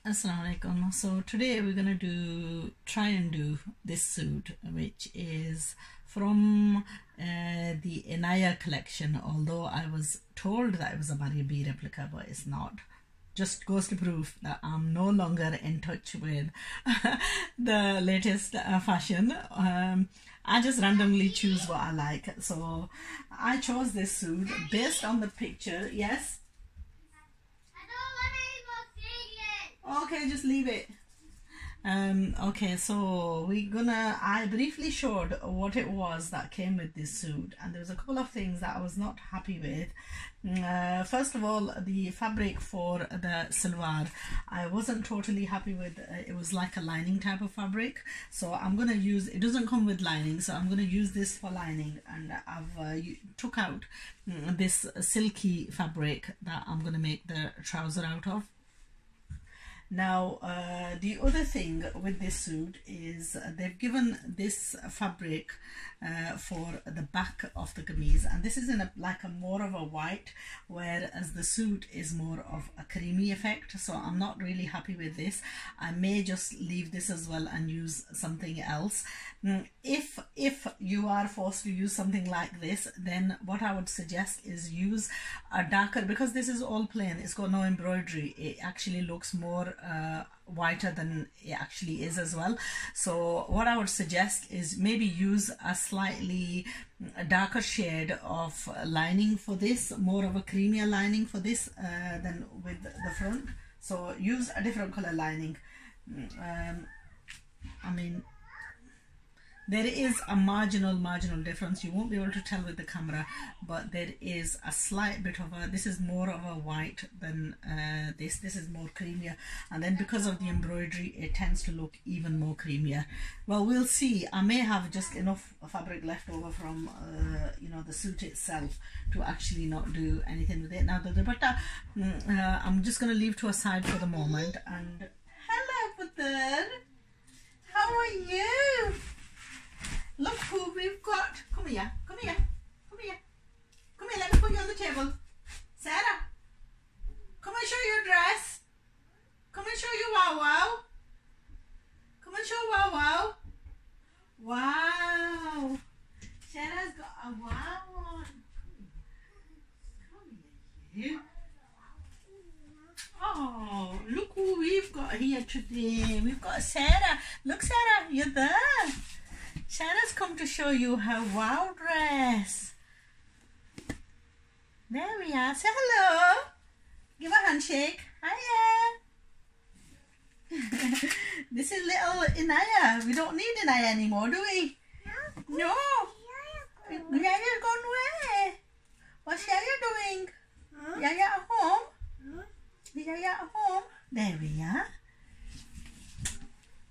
Assalamu alaikum. So today we're gonna try and do this suit, which is from the Annaya collection. Although I was told that it was a Maria B replica, but it's not. Just goes to prove that I'm no longer in touch with the latest fashion. I just randomly choose what I like. So I chose this suit based on the picture. Yes. Okay, just leave it. Okay, so I briefly showed what it was that came with this suit, and there was a couple of things that I was not happy with. First of all, the fabric for the salwar, I wasn't totally happy with. It was like a lining type of fabric, so I'm gonna use, it doesn't come with lining, so I'm gonna use this for lining, and I've took out this silky fabric that I'm gonna make the trouser out of. Now, the other thing with this suit is they've given this fabric for the back of the kameez, and this is in like a more of a white, whereas the suit is more of a creamy effect. So I'm not really happy with this. I may just leave this as well and use something else. If you are forced to use something like this, then what I would suggest is use a darker, because this is all plain, it's got no embroidery, it actually looks more whiter than it actually is as well. So what I would suggest is maybe use a slightly darker shade of lining for this, more of a creamier lining for this than with the front. So use a different color lining. I mean, there is a marginal difference. You won't be able to tell with the camera, but there is a slight bit of a, this is more of a white than this is more creamier, and then because of the embroidery it tends to look even more creamier. Well, we'll see. I may have just enough fabric left over from you know, the suit itself to actually not do anything with it. Now the dupatta, I'm just going to leave to a side for the moment. And hello Putter, how are you? Look who we've got. Come here, come here, come here. Come here, let me put you on the table. Sarah, come and show your dress. Come and show your wow wow. Come and show wow wow. Wow. Sarah's got a wow on. Come here. Oh, look who we've got here today. We've got Sarah. Look, Sarah, you're there. Sarah's come to show you her wow dress. There we are. Say hello. Give a handshake. Hiya. This is little Annaya. We don't need Annaya anymore, do we? No. Yaya's gone where? What's Yaya doing? Yaya at home? Is Yaya at home? There we are.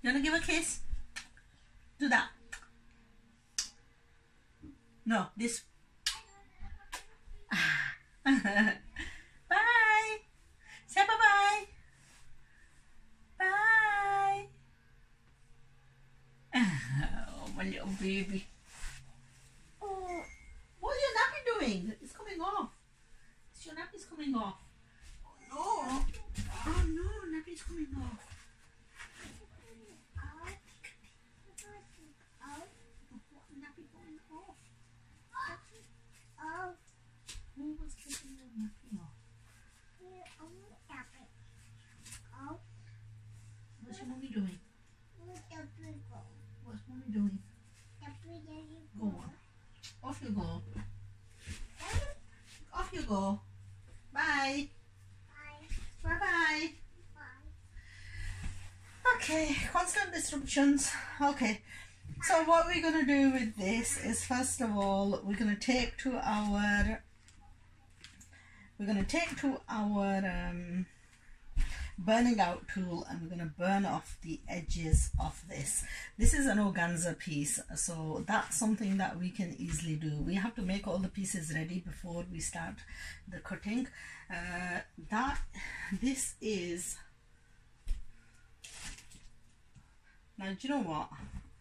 You want to give a kiss? Do that. No, this. Bye. Say bye-bye. Bye. Oh, my little baby. Oh, what's your nappy doing? It's coming off. Your nappy's coming off. Oh no. Oh no, nappy's coming off. Who was taking your nappy off? What's your mommy doing? What's mommy doing? Go on. Off you go. Off you go. Bye. Bye-bye. Okay, constant disruptions. Okay. So what we're going to do with this is, first of all, we're going to take to our burning out tool, and we're going to burn off the edges of this. This is an organza piece, so that's something that we can easily do. We have to make all the pieces ready before we start the cutting. This is, now do you know what?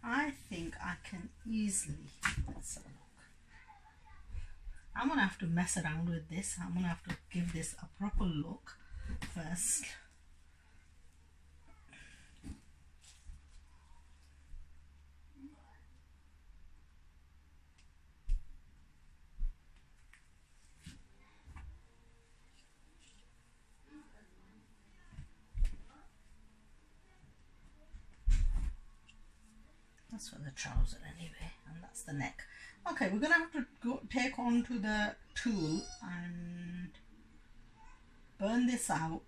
I think I can easily, let's have a look. I'm going to have to mess around with this. I'm going to have to give this a proper look first. That's for the trouser anyway, and that's the neck. Okay, we're gonna have to go take on to the tool and burn this out.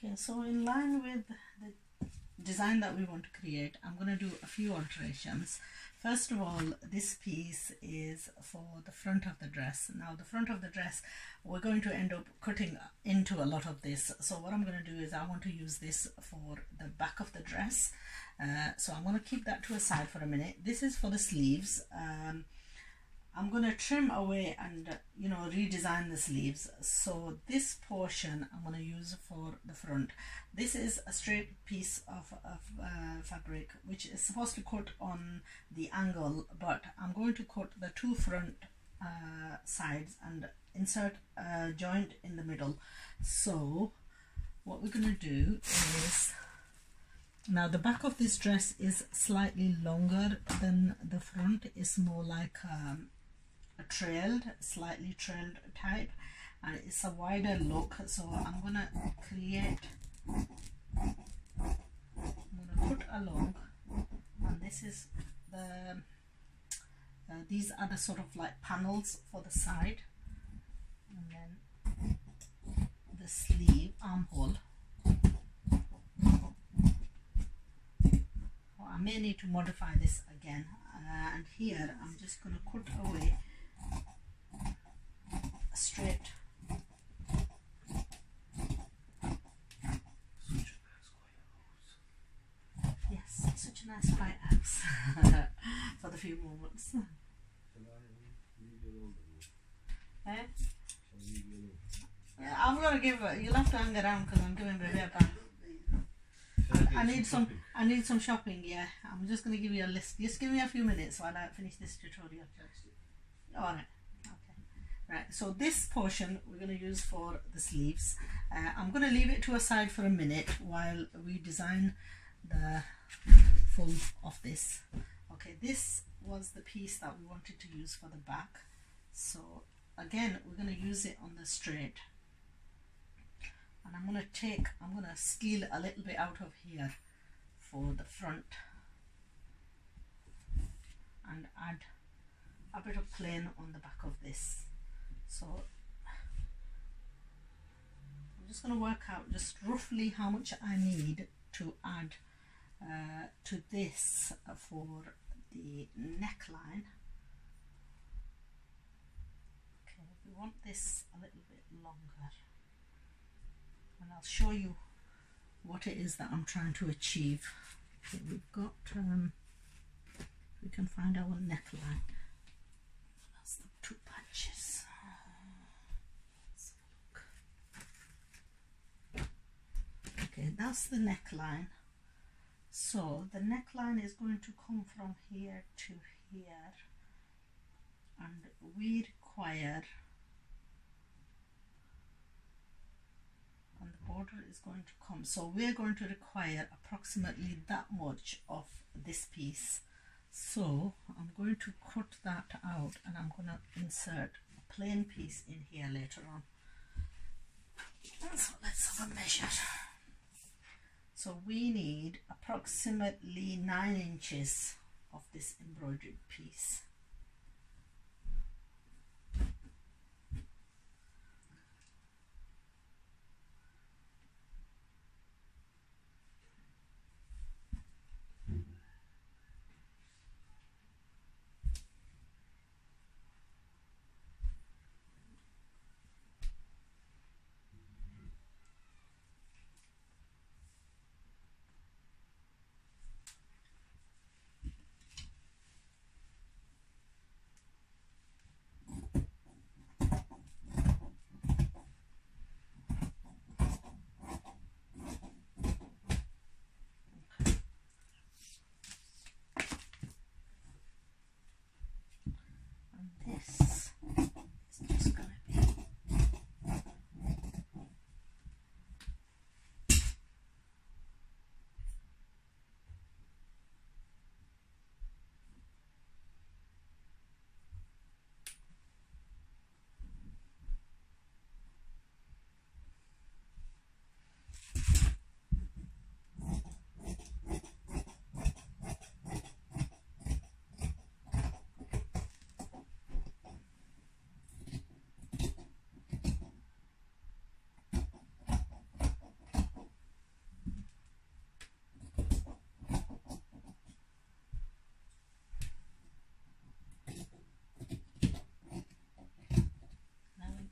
Okay, so in line with the design that we want to create, I'm going to do a few alterations. First of all, this piece is for the front of the dress. Now the front of the dress, we're going to end up cutting into a lot of this. So what I'm going to do is I want to use this for the back of the dress. So I'm going to keep that to a side for a minute. This is for the sleeves. I'm going to trim away and redesign the sleeves. So this portion I'm going to use for the front. This is a straight piece of fabric which is supposed to cut on the angle, but I'm going to cut the two front sides and insert a joint in the middle. So what we're going to do is, now the back of this dress is slightly longer than the front. It's more like a slightly trailed type, and it's a wider look. So I'm gonna cut along, and this is the these are the sort of like panels for the side, and then the sleeve armhole. I may need to modify this again, and here I'm just going to cut away straight. Yes, such a nice white house for the few moments. Eh? Yeah, I'm going to give, you'll have to hang around because I'm giving baby a bath. I need some shopping, yeah. I'm just going to give you a list. Just give me a few minutes while I finish this tutorial. Alright, okay. Right, so this portion we're going to use for the sleeves. I'm going to leave it to a side for a minute while we design the full of this. Okay, this was the piece that we wanted to use for the back. So again, we're going to use it on the straight. And I'm going to steal a little bit out of here for the front and add a bit of plain on the back of this. So I'm just going to work out just roughly how much I need to add to this for the neckline. Okay, we want this a little bit longer, and I'll show you what it is that I'm trying to achieve. Okay, we've got, we can find our neckline. That's the two patches. Let's have a look. Okay, that's the neckline. So the neckline is going to come from here to here, and we require, and the border is going to come, so we're going to require approximately that much of this piece. So I'm going to cut that out, and I'm going to insert a plain piece in here later on. So let's have a measure. So we need approximately 9 inches of this embroidered piece.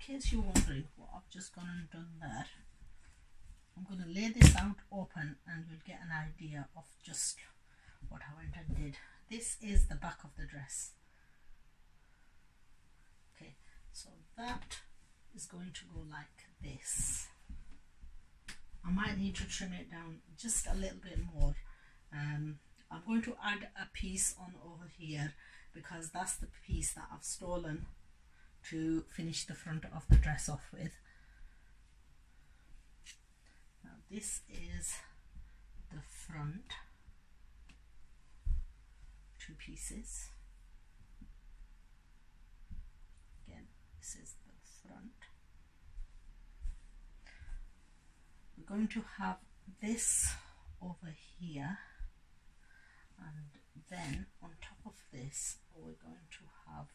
case you're wondering what I've just gone and done there, I'm going to lay this out open and you'll get an idea of just what I went and did. This is the back of the dress. Okay, so that is going to go like this. I might need to trim it down just a little bit more. I'm going to add a piece on over here because that's the piece that I've stolen to finish the front of the dress off with. Now this is the front, 2 pieces. Again, this is the front. We're going to have this over here, and then on top of this we're going to have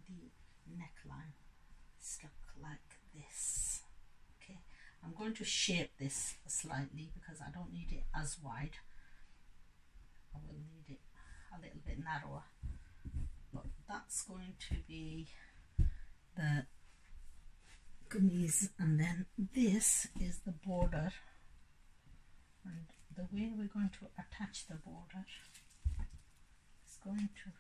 the neckline stuck like this. Okay, I'm going to shape this slightly because I don't need it as wide. I will need it a little bit narrower, but that's going to be the kameez, and then this is the border, and the way we're going to attach the border is going to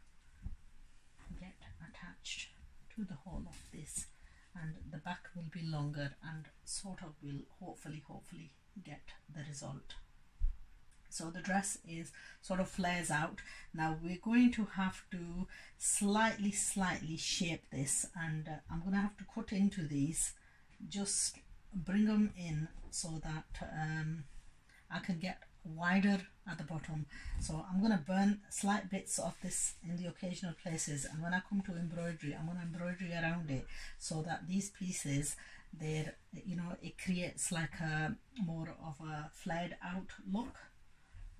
get attached to the whole of this, and the back will be longer and sort of will hopefully get the result. So the dress is sort of flares out. Now we're going to have to slightly shape this, and I'm going to have to cut into these, just bring them in so that I can get wider at the bottom. So I'm going to burn slight bits of this in the occasional places, and when I come to embroidery, I'm going to embroidery around it so that these pieces, they're, you know, it creates like a more of a flared out look.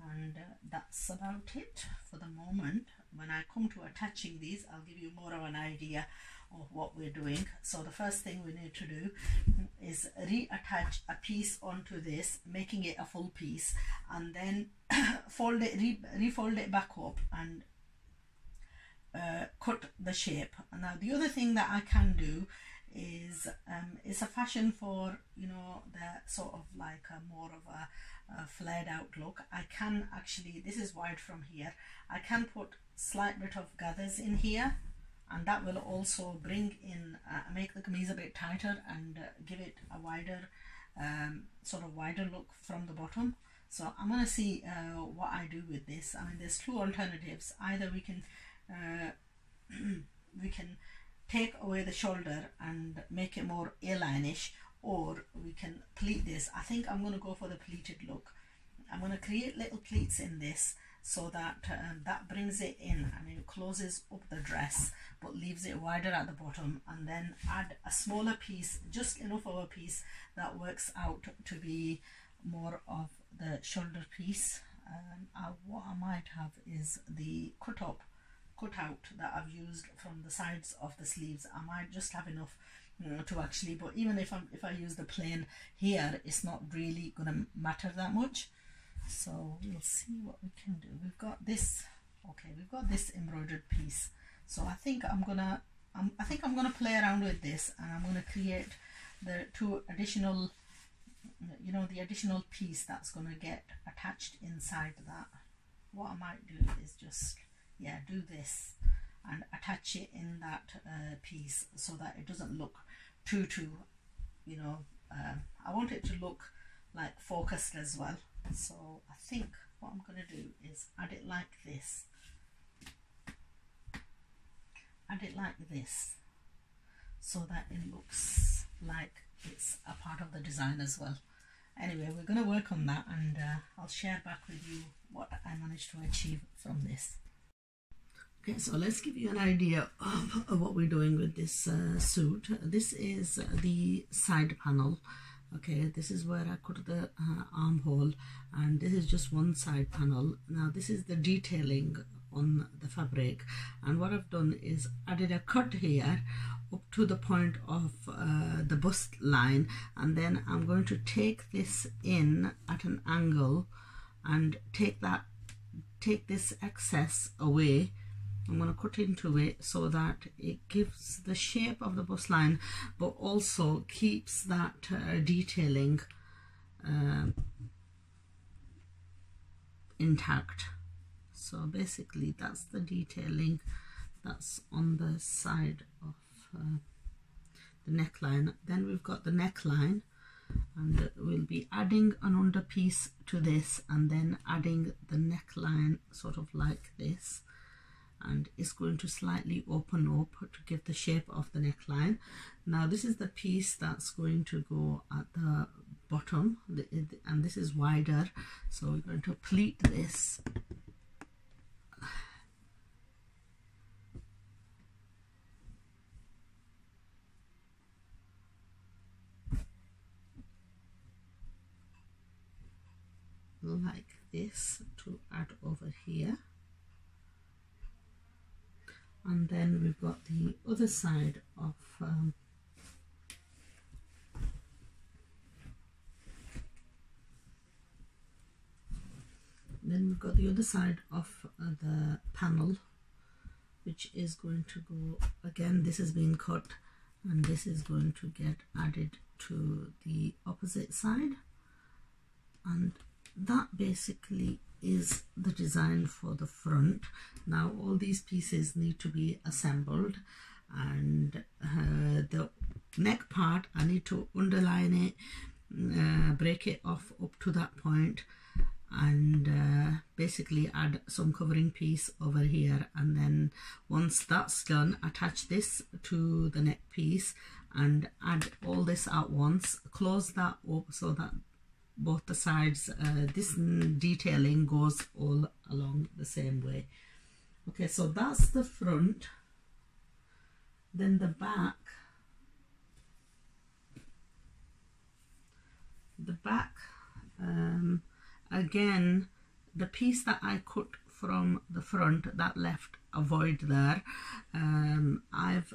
And that's about it for the moment. When I come to attaching these, I'll give you more of an idea of what we're doing. So the first thing we need to do is reattach a piece onto this, making it a full piece, and then fold it, refold it back up and cut the shape. Now the other thing that I can do is it's a fashion for, you know, the sort of like a more of a flared out look. I can actually, this is wide from here, I can put slight bit of gathers in here, and that will also bring in make the kameez a bit tighter and give it a wider sort of wider look from the bottom. So I'm going to see what I do with this. I mean, there's 2 alternatives. Either we can we can take away the shoulder and make it more A-line-ish, or we can pleat this. I think I'm going to go for the pleated look. I'm going to create little pleats in this so that that brings it in and it closes up the dress but leaves it wider at the bottom, and then add a smaller piece, just enough of a piece that works out to be more of the shoulder piece. What I might have is the cutout that I've used from the sides of the sleeves. I might just have enough to actually, but even if I use the plain here, it's not really gonna matter that much. So we'll see what we can do. We've got this, okay, we've got this embroidered piece. So I think I'm gonna play around with this, and I'm gonna create the 2 additional, you know, the additional piece that's gonna get attached inside that. What I might do is just, yeah, do this and attach it in that piece so that it doesn't look too, you know, I want it to look like focused as well. So I think what I'm going to do is add it like this, so that it looks like it's a part of the design as well. Anyway, we're going to work on that, and I'll share back with you what I managed to achieve from this. Okay, so let's give you an idea of what we're doing with this suit. This is the side panel. Okay, this is where I cut the armhole, and this is just one side panel. Now this is the detailing on the fabric, and what I've done is added a cut here up to the point of the bust line, and then I'm going to take this in at an angle and take this excess away I'm going to cut into it so that it gives the shape of the bust line, but also keeps that detailing intact. So basically that's the detailing that's on the side of the neckline. Then we've got the neckline, and we'll be adding an underpiece to this and then adding the neckline sort of like this, and it's going to slightly open up to give the shape of the neckline. Now this is the piece that's going to go at the bottom, and this is wider, so we're going to pleat this like this to add over here. And then we've got the other side of the panel, which is going to go, again this has been cut, and this is going to get added to the opposite side, and that basically is the design for the front. Now all these pieces need to be assembled, and the neck part I need to underline it, break it off up to that point, and basically add some covering piece over here, and then once that's done, attach this to the neck piece and add all this at once, close that up so that both the sides, this detailing goes all along the same way. Okay, so that's the front. Then the back, again, the piece that I cut from the front, that left a void there, I've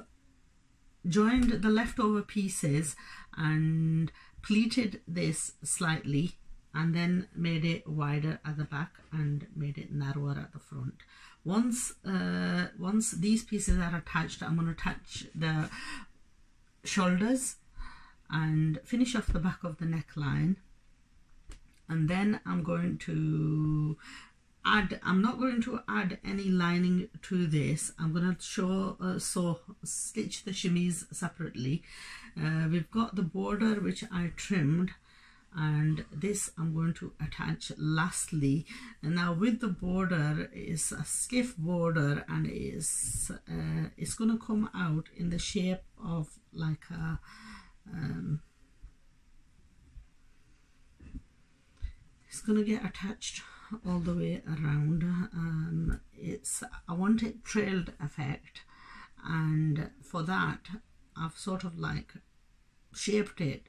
joined the leftover pieces and pleated this slightly, and then made it wider at the back and made it narrower at the front. Once these pieces are attached, I'm going to attach the shoulders and finish off the back of the neckline, and then I'm going to add, I'm not going to add any lining to this. I'm going to stitch the chemise separately. We've got the border which I trimmed, and this I'm going to attach lastly. And now with the border, is a skiff border, and it's going to come out in the shape of like a it's going to get attached all the way around. I want it trailed effect, and for that I've sort of like shaped it.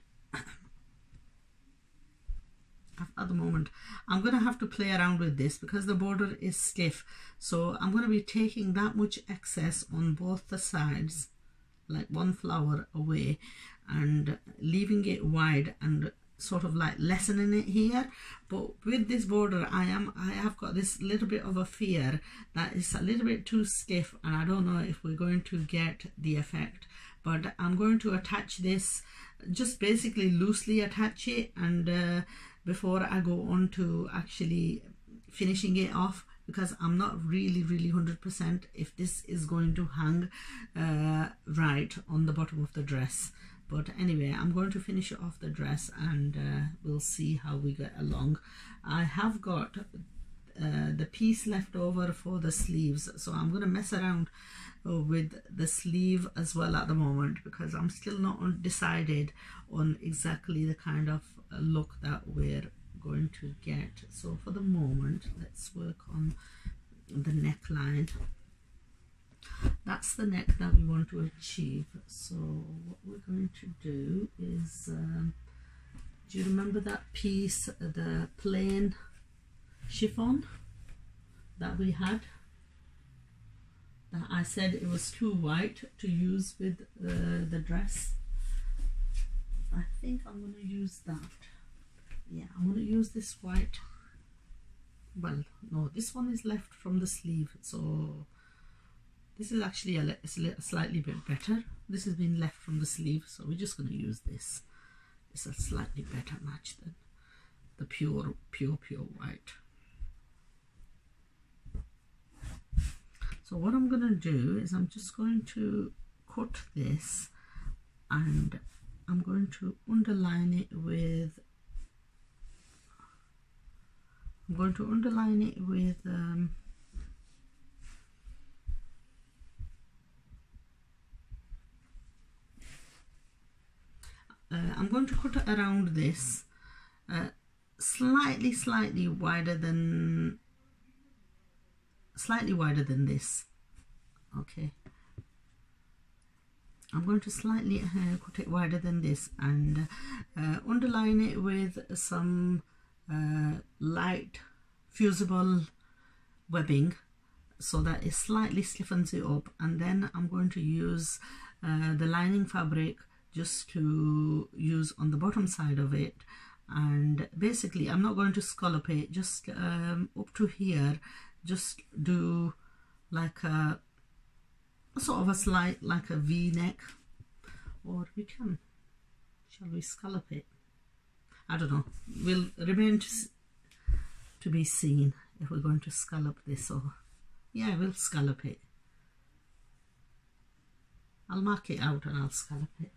At the moment I'm going to have to play around with this because the border is stiff, so I'm going to be taking that much excess on both the sides, like one flower away, and leaving it wide and sort of like lessening it here. But with this border I have got this little bit of a fear that it's a little bit too stiff, and I don't know if we're going to get the effect. But I'm going to attach this, just basically loosely attach it, and before I go on to actually finishing it off, because I'm not really 100% if this is going to hang right on the bottom of the dress. But anyway, I'm going to finish off the dress, and we'll see how we get along. I have got the piece left over for the sleeves, so I'm going to mess around with the sleeve as well at the moment, because I'm still not undecided on exactly the kind of look that we're going to get. So for the moment, let's work on the neckline. That's the neck that we want to achieve. So what we're going to do is, do you remember that piece, the plain chiffon that we had, that I said it was too white to use with the dress? I think I'm going to use that. Yeah, I'm going to use this white. Well, no, this one is left from the sleeve, so This is actually a slightly bit better. This has been left from the sleeve, so we're just going to use this. It's a slightly better match than the pure white. So what I'm going to do is I'm just going to cut this, and I'm going to underline it with I'm going to cut around this slightly wider than this. Okay, I'm going to slightly cut it wider than this and underline it with some light fusible webbing so that it slightly stiffens it up, and then I'm going to use the lining fabric just to use on the bottom side of it. And basically I'm not going to scallop it, just up to here, just do like a sort of a slight, like a V-neck, or shall we scallop it? I don't know, will remain to be seen if we're going to scallop this, or yeah, we'll scallop it. I'll mark it out and I'll scallop it.